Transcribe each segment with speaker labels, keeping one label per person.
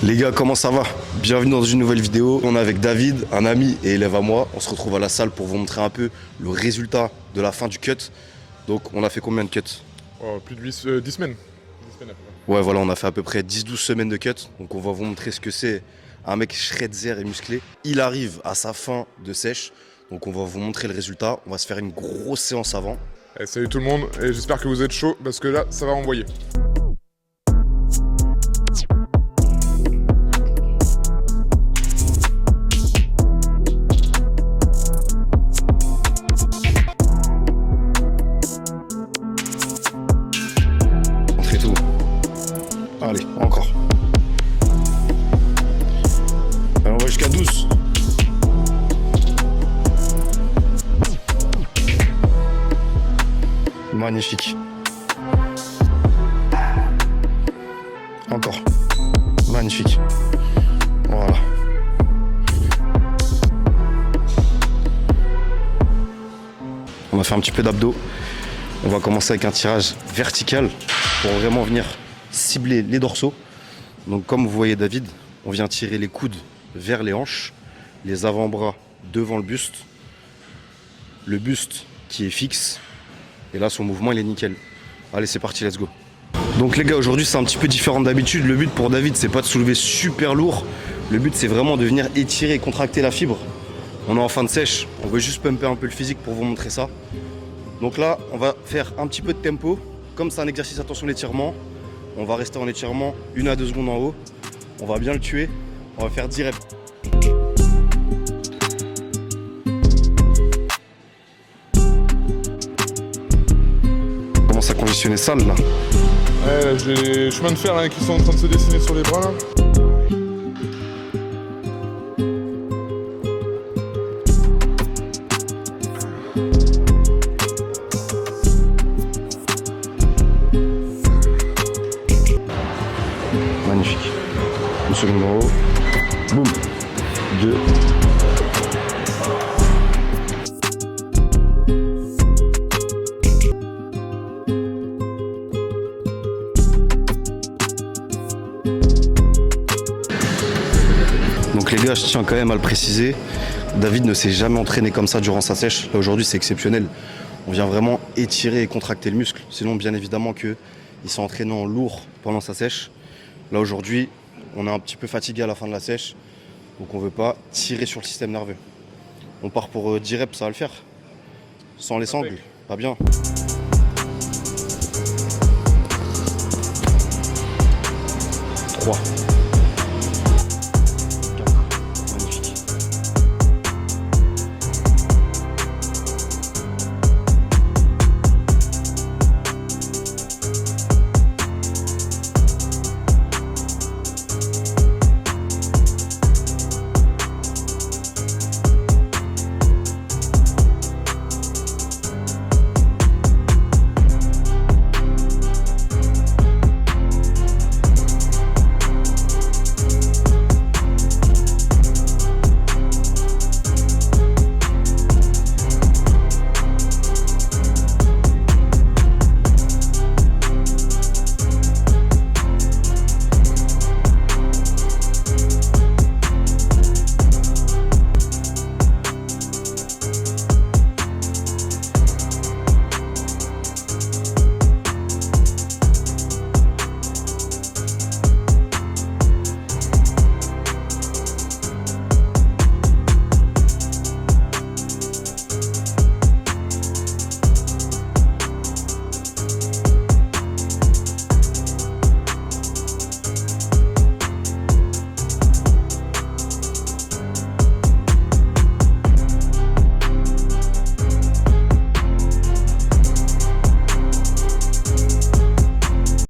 Speaker 1: Les gars, comment ça va? Bienvenue dans une nouvelle vidéo. On est avec David, un ami et élève à moi. On se retrouve à la salle pour vous montrer un peu le résultat de la fin du cut. Donc on a fait combien de cuts?
Speaker 2: Plus de 10 semaines. 10 semaines à peu près.
Speaker 1: Ouais, voilà, on a fait à peu près 10-12 semaines de cut. Donc on va vous montrer ce que c'est un mec shredder et musclé. Il arrive à sa fin de sèche. Donc on va vous montrer le résultat. On va se faire une grosse séance avant.
Speaker 2: Salut tout le monde et j'espère que vous êtes chaud parce que là ça va envoyer.
Speaker 1: Montrez tout. Allez, encore. Allez, on va jusqu'à 12. Magnifique. Encore. Magnifique. Voilà. On va faire un petit peu d'abdos. On va commencer avec un tirage vertical pour vraiment venir cibler les dorsaux. Donc comme vous voyez David, on vient tirer les coudes vers les hanches, les avant-bras devant le buste qui est fixe. Et là, son mouvement, il est nickel. Allez, c'est parti, let's go. Donc les gars, aujourd'hui, c'est un petit peu différent d'habitude. Le but pour David, c'est pas de soulever super lourd. Le but, c'est vraiment de venir étirer et contracter la fibre. On est en fin de sèche. On veut juste pumper un peu le physique pour vous montrer ça. Donc là, on va faire un petit peu de tempo. Comme c'est un exercice, attention l'étirement. On va rester en étirement 1 à 2 secondes en haut. On va bien le tuer. On va faire 10 reps. À conditionner sale là.
Speaker 2: Ouais, là, j'ai les chemins de fer là, qui sont en train de se dessiner sur les bras là.
Speaker 1: Magnifique. Une seconde en haut. Boum. 2. Donc les gars, je tiens quand même à le préciser, David ne s'est jamais entraîné comme ça durant sa sèche. Là aujourd'hui c'est exceptionnel. On vient vraiment étirer et contracter le muscle. Sinon bien évidemment qu'il s'est entraîné en lourd pendant sa sèche. Là aujourd'hui, on est un petit peu fatigué à la fin de la sèche. Donc on ne veut pas tirer sur le système nerveux. On part pour 10 reps, ça va le faire. Sans les sangles, pas bien. Trois.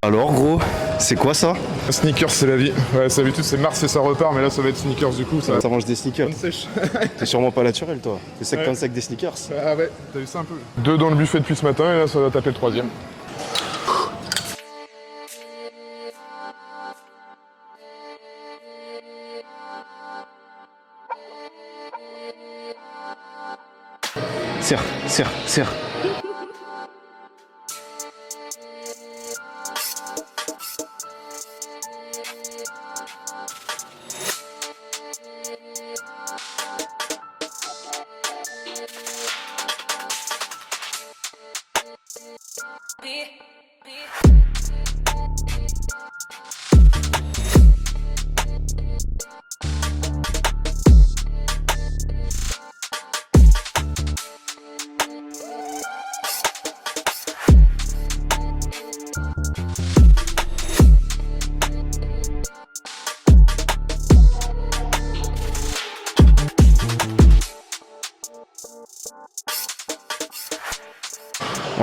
Speaker 1: Alors gros, c'est quoi ça?
Speaker 2: Sneakers c'est la vie. Ouais, ça d'habitude c'est Mars et ça repart, mais là ça va être sneakers du coup. Ça
Speaker 1: mange des sneakers.
Speaker 2: sèche.
Speaker 1: T'es sûrement pas naturel toi. T'es sec comme sec des sneakers.
Speaker 2: Ah ouais, t'as vu ça un peu? 2 dans le buffet depuis ce matin et là ça va taper le 3e.
Speaker 1: Serre, serre, serre.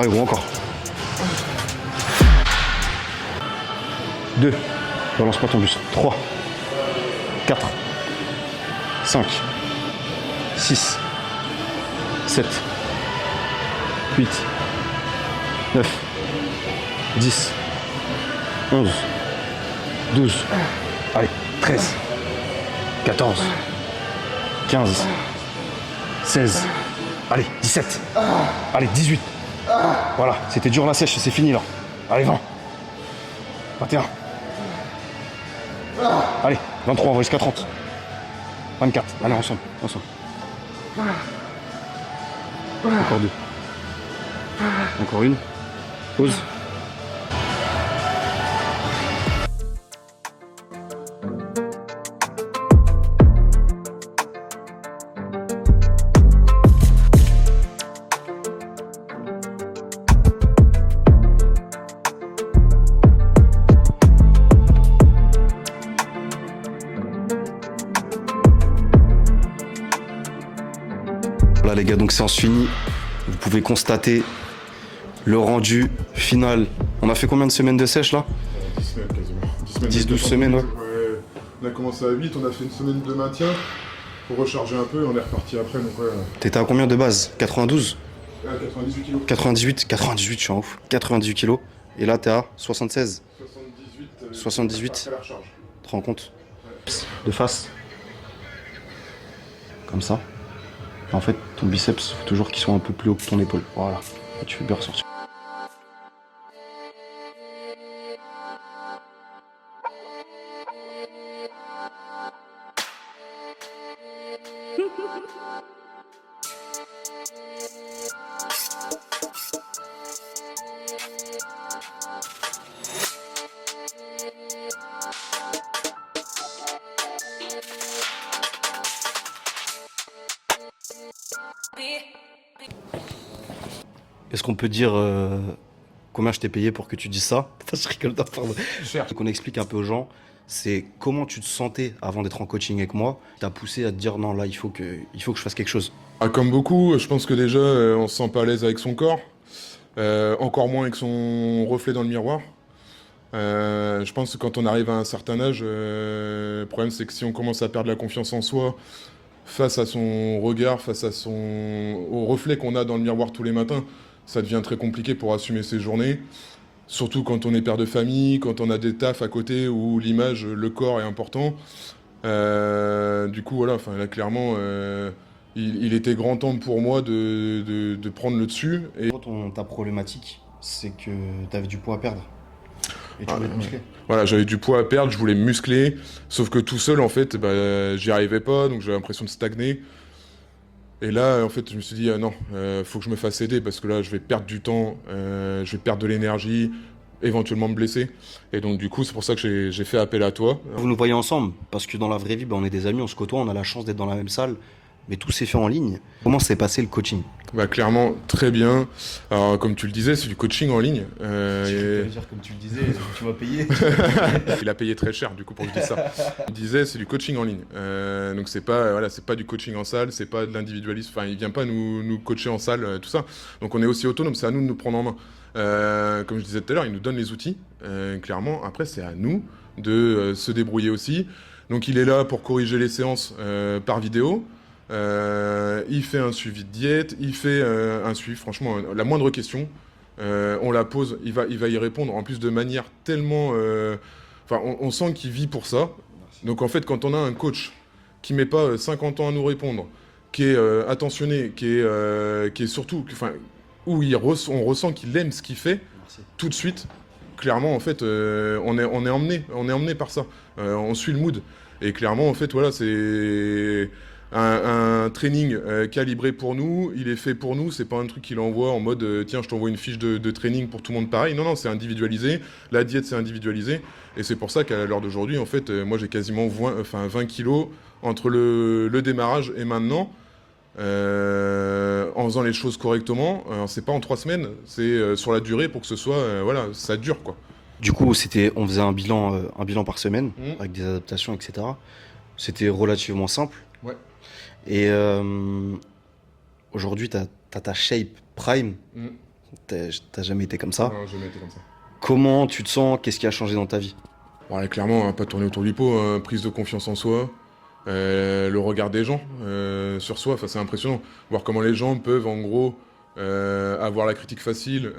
Speaker 1: Ouais, gros, encore. 2. Balance pas ton bus. 3. 4. 5. 6. 7. 8. 9. 10. 11. 12. Allez, 13. 14. 15. 16. Allez, 17. Allez, 18. Voilà, c'était dur la sèche, c'est fini là. Allez, 20. 21. Allez, 23, on va jusqu'à 30. 24. Allez, ensemble. Encore 2. Encore une. Pause. Voilà les gars, donc séance finie. Vous pouvez constater le rendu final. On a fait combien de semaines de sèche là?
Speaker 2: 10 semaines quasiment.
Speaker 1: 10-12 semaines, ouais.
Speaker 2: On a commencé à 8, on a fait une semaine de maintien pour recharger un peu et on est reparti après. Donc ouais.
Speaker 1: T'étais à combien de base? 92?
Speaker 2: 98 kilos.
Speaker 1: 98, je suis en ouf. 98 kilos. Et là t'es à 76?
Speaker 2: 78.
Speaker 1: 78.
Speaker 2: Après la recharge.
Speaker 1: Tu te rends compte? De face. Comme ça. En fait, ton biceps, faut toujours qu'il soit un peu plus haut que ton épaule. Voilà. Et tu fais bien ressortir. Est-ce qu'on peut dire combien je t'ai payé pour que tu dises ça? Je rigole, non, pardon.
Speaker 2: Cher.
Speaker 1: Qu'on explique un peu aux gens, c'est comment tu te sentais avant d'être en coaching avec moi. T'as poussé à te dire non, là, il faut que je fasse quelque chose.
Speaker 2: Ah, comme beaucoup, je pense que déjà, on se sent pas à l'aise avec son corps. Encore moins avec son reflet dans le miroir. Je pense que quand on arrive à un certain âge, le problème c'est que si on commence à perdre la confiance en soi, face à son regard, au reflet qu'on a dans le miroir tous les matins, ça devient très compliqué pour assumer ses journées. Surtout quand on est père de famille, quand on a des tafs à côté où l'image, le corps est important. Du coup, voilà, là clairement, il était grand temps pour moi de prendre le dessus. Et
Speaker 1: Ta problématique, c'est que t'avais du poids à perdre. Et tu voulais te muscler.
Speaker 2: voilà, j'avais du poids à perdre, je voulais me muscler, sauf que tout seul, en fait, j'y arrivais pas, donc j'avais l'impression de stagner. Et là, en fait, je me suis dit, non, faut que je me fasse aider, parce que là, je vais perdre du temps, je vais perdre de l'énergie, éventuellement me blesser. Et donc, du coup, c'est pour ça que j'ai fait appel à toi.
Speaker 1: Vous nous voyez ensemble, parce que dans la vraie vie, on est des amis, on se côtoie, on a la chance d'être dans la même salle, mais tout s'est fait en ligne. Comment s'est passé le coaching?
Speaker 2: Clairement, très bien. Alors, comme tu le disais, c'est du coaching en ligne.
Speaker 1: Je peux dire comme tu le disais, tu m'as payé.
Speaker 2: Il a payé très cher, du coup, pour que je dise ça. Il disait, c'est du coaching en ligne. Donc, c'est pas du coaching en salle, c'est pas de l'individualisme. Enfin, il vient pas nous coacher en salle, tout ça. Donc, on est aussi autonome, c'est à nous de nous prendre en main. Comme je disais tout à l'heure, il nous donne les outils, clairement. Après, c'est à nous de se débrouiller aussi. Donc, il est là pour corriger les séances par vidéo. Il fait un suivi de diète, il fait un suivi, franchement, la moindre question, on la pose, il va y répondre, en plus de manière tellement... on sent qu'il vit pour ça. Merci. Donc en fait, quand on a un coach qui met pas 50 ans à nous répondre, qui est attentionné, qui est surtout... où on ressent qu'il aime ce qu'il fait, merci, tout de suite, clairement, en fait, on est emmené par ça. On suit le mood. Et clairement, en fait, voilà, c'est... Un training calibré pour nous, il est fait pour nous, c'est pas un truc qu'il envoie en mode tiens je t'envoie une fiche de training pour tout le monde pareil, non c'est individualisé, la diète c'est individualisé, et c'est pour ça qu'à l'heure d'aujourd'hui en fait moi j'ai quasiment 20 kilos entre le démarrage et maintenant, en faisant les choses correctement. Alors, c'est pas en 3 semaines, c'est sur la durée pour que ce soit, voilà, ça dure quoi.
Speaker 1: Du coup on faisait un bilan par semaine, avec des adaptations etc. C'était relativement simple.
Speaker 2: Ouais.
Speaker 1: Et aujourd'hui, tu as ta shape prime. T'as jamais été comme ça.
Speaker 2: Non, j'ai jamais été comme ça.
Speaker 1: Comment tu te sens? Qu'est-ce qui a changé dans ta vie?
Speaker 2: Ouais, clairement, hein, pas tourner autour du pot, hein, prise de confiance en soi, le regard des gens sur soi, c'est impressionnant. Voir comment les gens peuvent, en gros, avoir la critique facile,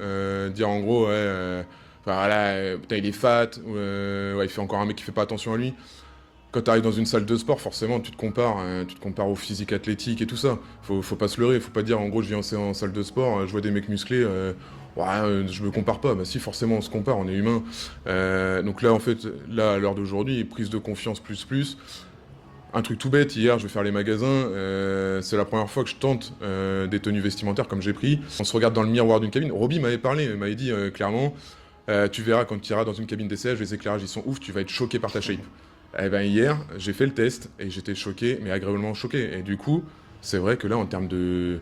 Speaker 2: dire en gros, ouais, voilà, putain, il est fat, ouais, il fait encore un mec qui fait pas attention à lui. Quand tu arrives dans une salle de sport, forcément, tu te compares au physique athlétique et tout ça. Faut pas se leurrer, faut pas dire, en gros, je viens en salle de sport, je vois des mecs musclés, ouais, je me compare pas. Bah si, forcément, on se compare, on est humain. Donc là, en fait, là, à l'heure d'aujourd'hui, prise de confiance plus. Un truc tout bête, hier, je vais faire les magasins, c'est la première fois que je tente des tenues vestimentaires comme j'ai pris. On se regarde dans le miroir d'une cabine. Roby m'avait parlé, il m'avait dit clairement, tu verras quand tu iras dans une cabine d'essayage, les éclairages, ils sont ouf, tu vas être choqué par ta shape. Eh ben hier, j'ai fait le test et j'étais choqué, mais agréablement choqué. Et du coup, c'est vrai que là, en termes de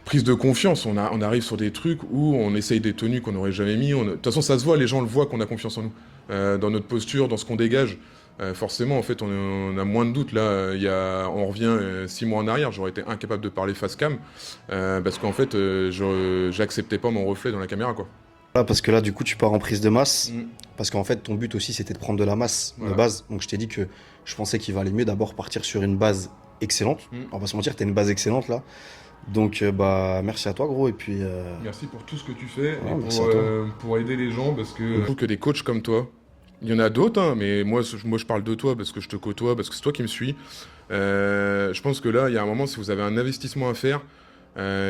Speaker 2: prise de confiance, on arrive sur des trucs où on essaye des tenues qu'on n'aurait jamais mis. De toute façon, ça se voit, les gens le voient qu'on a confiance en nous. Dans notre posture, dans ce qu'on dégage. Forcément, en fait, on a moins de doutes. Là, on revient 6 mois en arrière, j'aurais été incapable de parler face cam, parce qu'en fait, j'acceptais pas mon reflet dans la caméra, quoi.
Speaker 1: Là, parce que là, du coup, tu pars en prise de masse.
Speaker 2: Mm.
Speaker 1: Parce qu'en fait, ton but aussi, c'était de prendre de la masse
Speaker 2: Voilà.
Speaker 1: de base. Donc, je t'ai dit que je pensais qu'il valait mieux d'abord partir sur une base excellente.
Speaker 2: Mm.
Speaker 1: On va pas se mentir, t'as une base excellente là. Donc, bah, merci à toi, gros. Et puis,
Speaker 2: Merci pour tout ce que tu fais
Speaker 1: Ouais,
Speaker 2: et
Speaker 1: merci à toi.
Speaker 2: pour aider les gens, parce que je trouve que des coachs comme toi, il y en a d'autres, hein, mais moi je parle de toi parce que je te côtoie, parce que c'est toi qui me suis. Je pense que là, il y a un moment, si vous avez un investissement à faire,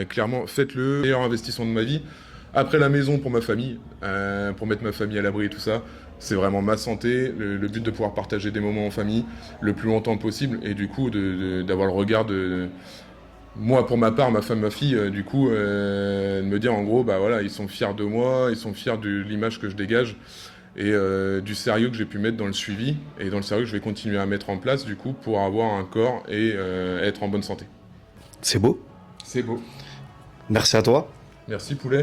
Speaker 2: clairement, faites-le. Meilleur investissement de ma vie. Après la maison pour ma famille, pour mettre ma famille à l'abri et tout ça, c'est vraiment ma santé, le but de pouvoir partager des moments en famille le plus longtemps possible, et du coup d'avoir le regard moi, pour ma part, ma femme, ma fille, du coup, de me dire en gros, bah voilà, ils sont fiers de moi, ils sont fiers de l'image que je dégage et du sérieux que j'ai pu mettre dans le suivi et dans le sérieux que je vais continuer à mettre en place, du coup, pour avoir un corps et être en bonne santé.
Speaker 1: c'est beau.
Speaker 2: C'est beau.
Speaker 1: Merci à toi.
Speaker 2: Merci, poulet.